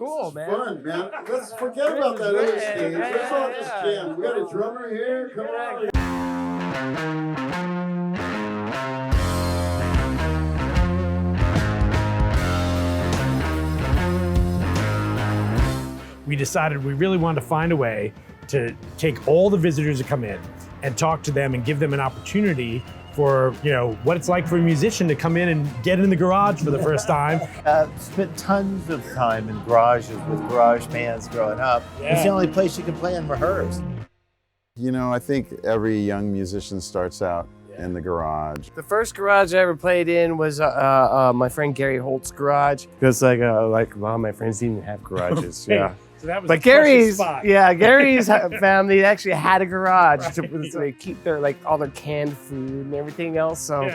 cool, man. Fun, man. Let's forget about that other stage. Let's all just jam. We got a drummer here. Come on. We decided we really wanted to find a way to take all the visitors that come in and talk to them and give them an opportunity for, what it's like for a musician to come in and get in the garage for the first time. Spent tons of time in garages with garage bands growing up. Yeah. It's the only place you can play and rehearse. I think every young musician starts out in the garage. The first garage I ever played in was my friend Gary Holt's garage. Because like a lot of my friends didn't even have garages. Yeah. So that was But the precious Gary's, spot. Gary's family actually had a garage so they keep their all their canned food and everything else. So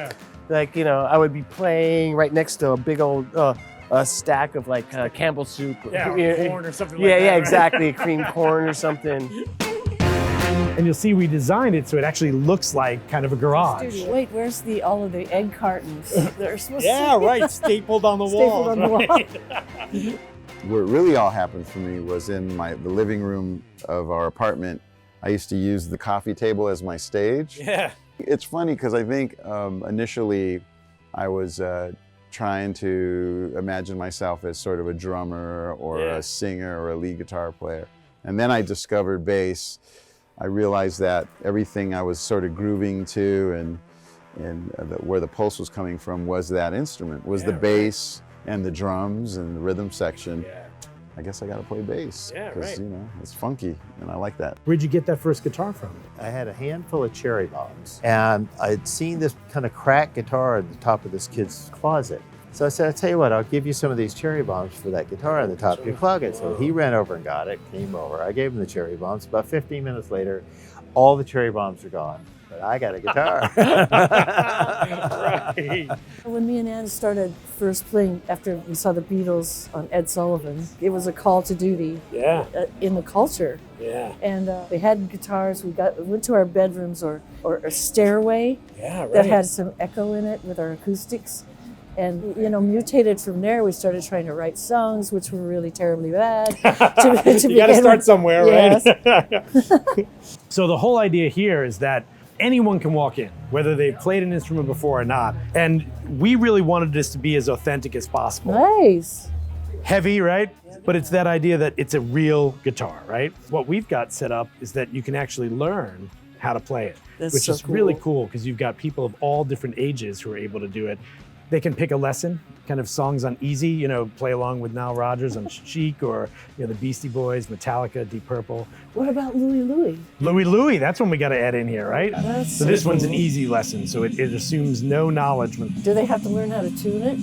I would be playing right next to a big old a stack of Campbell's soup. Yeah, corn or something like that. Yeah, right? exactly, cream corn or something. And you'll see we designed it so it actually looks like kind of a garage. Dude, wait, where's all of the egg cartons? They're supposed Yeah, to right, stapled on the wall. Stapled on the wall. Where it really all happened for me was in the living room of our apartment. I used to use the coffee table as my stage. Yeah. It's funny because I think initially I was trying to imagine myself as sort of a drummer or a singer or a lead guitar player. And then I discovered bass. I realized that everything I was sort of grooving to and where the pulse was coming from was that instrument, was the bass and the drums and the rhythm section. I guess I got to play bass because it's funky and I like that. Where'd you get that first guitar from? I had a handful of cherry bombs, and I'd seen this kind of cracked guitar at the top of this kid's closet. So I said, I'll tell you what, I'll give you some of these cherry bombs for that guitar on the top of your closet. So he ran over and got it, came over. I gave him the cherry bombs. About 15 minutes later, all the cherry bombs are gone. But I got a guitar. Right. When me and Ann started first playing after we saw the Beatles on Ed Sullivan, it was a call to duty in the culture. Yeah. And they had guitars. We went to our bedrooms or a stairway Yeah, that had some echo in it with our acoustics. And, mutated from there, we started trying to write songs, which were really terribly bad. You got to start somewhere, right? So the whole idea here is that anyone can walk in, whether they've played an instrument before or not. And we really wanted this to be as authentic as possible. Nice. Heavy, right? But it's that idea that it's a real guitar, right? What we've got set up is that you can actually learn how to play it, which so is really cool because you've got people of all different ages who are able to do it. They can pick a lesson, kind of songs on easy, play along with Nile Rodgers on Chic or the Beastie Boys, Metallica, Deep Purple. What about Louie Louie? Louie Louie, that's one we got to add in here, right? That's So this so one's an cool. easy lesson, so it assumes no knowledge. Do they have to learn how to tune it?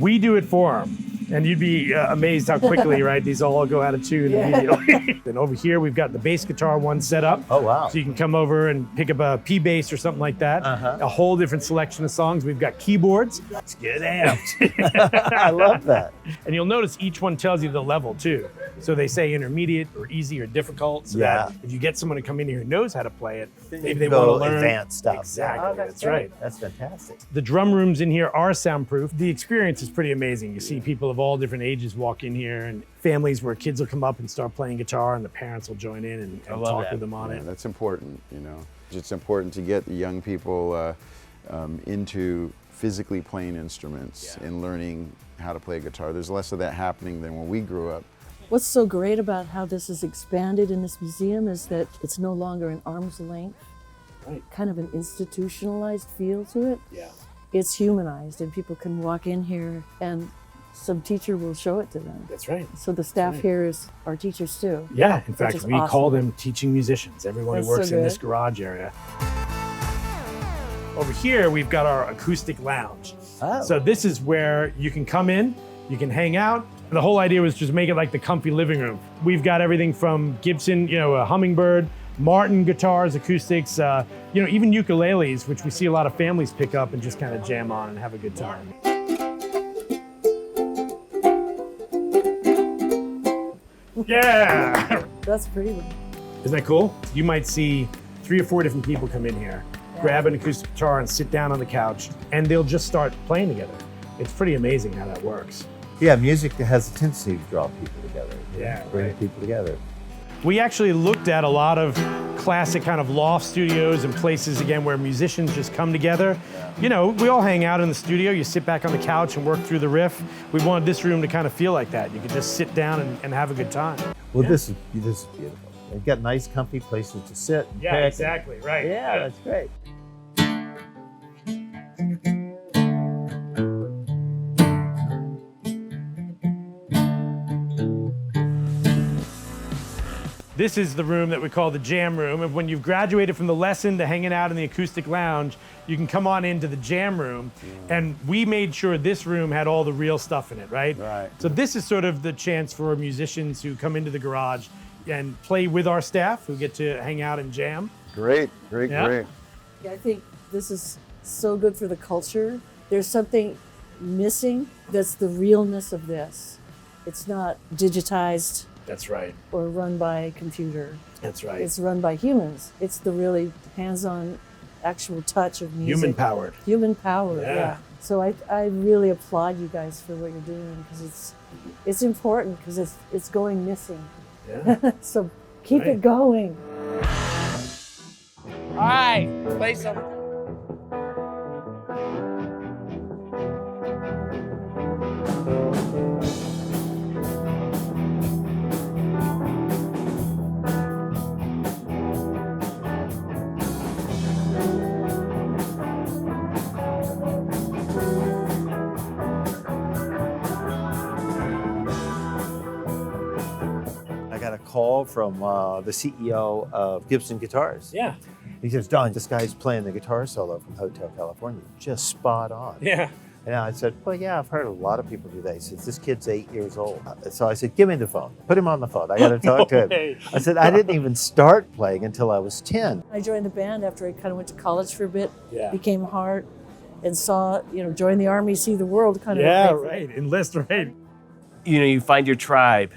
We do it for them. And you'd be amazed how quickly, right, these all go out of tune immediately. And over here, we've got the bass guitar one set up. Oh, wow. So you can come over and pick up a P bass or something like that. A whole different selection of songs. We've got keyboards. Let's get amped. I love that. And you'll notice each one tells you the level too. So they say intermediate or easy or difficult. So that if you get someone to come in here who knows how to play it, maybe they want to learn advanced stuff. Exactly, Oh, that's right. That's fantastic. The drum rooms in here are soundproof. The experience is pretty amazing. You see people of all different ages walk in here and families where kids will come up and start playing guitar and the parents will join in and talk with them on it. That's important, It's important to get the young people into physically playing instruments and learning how to play guitar. There's less of that happening than when we grew up. What's so great about how this is expanded in this museum is that it's no longer an arm's length, kind of an institutionalized feel to it. Yeah. It's humanized and people can walk in here and some teacher will show it to them. That's right. So the staff here is our teachers too. Yeah, in Which fact, is we call awesome. them teaching musicians, everyone That's who works so in this good. garage area. Over here, we've got our acoustic lounge. Oh. So this is where you can come in, you can hang out. The whole idea was just make it like the comfy living room. We've got everything from Gibson, a Hummingbird, Martin guitars, acoustics, even ukuleles, which we see a lot of families pick up and just kind of jam on and have a good time. Yeah! That's pretty one. Isn't that cool? You might see 3 or 4 different people come in here, grab an acoustic guitar and sit down on the couch, and they'll just start playing together. It's pretty amazing how that works. Yeah, music has a tendency to draw people together. Bring right. people together. We actually looked at a lot of classic kind of loft studios and places, again, where musicians just come together. You know, we all hang out in the studio, you sit back on the couch and work through the riff. We wanted this room to kind of feel like that. You could just sit down and have a good time. Well, this is beautiful. They've got nice, comfy places to sit. And pick. exactly, right. Yeah, that's great. This is the room that we call the jam room. And when you've graduated from the lesson to hanging out in the acoustic lounge, you can come on into the jam room. And we made sure this room had all the real stuff in it, right? Right. So this is sort of the chance for musicians who come into the garage and play with our staff who get to hang out and jam. Great. I think this is so good for the culture. There's something missing that's the realness of this. It's not digitized That's right. or run by a computer. That's right. It's run by humans. It's the really hands-on, actual touch of music. Human powered. Human power, Yeah. yeah. So I really applaud you guys for what you're doing because it's important because it's going missing. Yeah. So keep Right. it going. All right, play some. I got a call from the CEO of Gibson Guitars. Yeah. He says, Don, this guy's playing the guitar solo from Hotel California. Just spot on. Yeah. And I said, well, yeah, I've heard a lot of people do that. He says, this kid's 8 years old. So I said, give me the phone. Put him on the phone. I got to talk to him. way. I said, I didn't even start playing until I was 10. I joined the band after I kind of went to college for a bit, Yeah. became Heart, and saw, join the army, see the world kind of. Yeah, thing. right. Enlist, right. You find your tribe.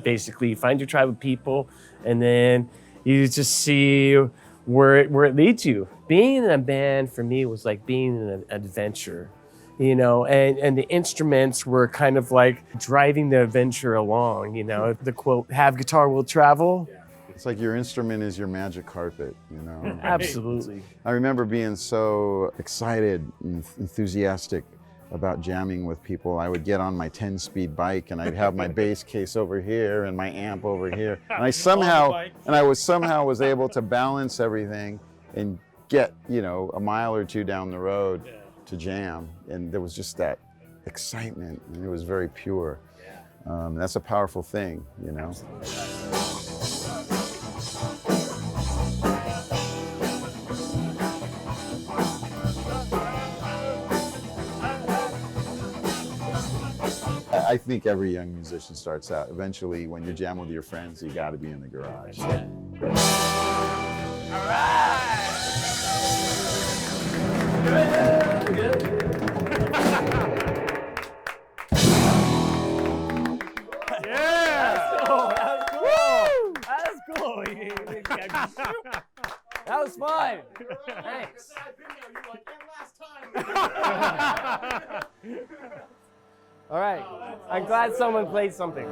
Basically, you find your tribe of people, and then you just see where it leads you. Being in a band for me was like being in an adventure, and the instruments were kind of like driving the adventure along. The quote, "Have guitar, will travel." It's like your instrument is your magic carpet, Absolutely. I remember being so excited and enthusiastic about jamming with people. I would get on my 10-speed bike and I'd have my bass case over here and my amp over here. And I somehow was able to balance everything and get, a mile or two down the road to jam. And there was just that excitement, and it was very pure. That's a powerful thing, I think every young musician starts out. Eventually, when you're jamming with your friends, you got to be in the garage. That was fun. Thanks. All right. I'm glad someone played something.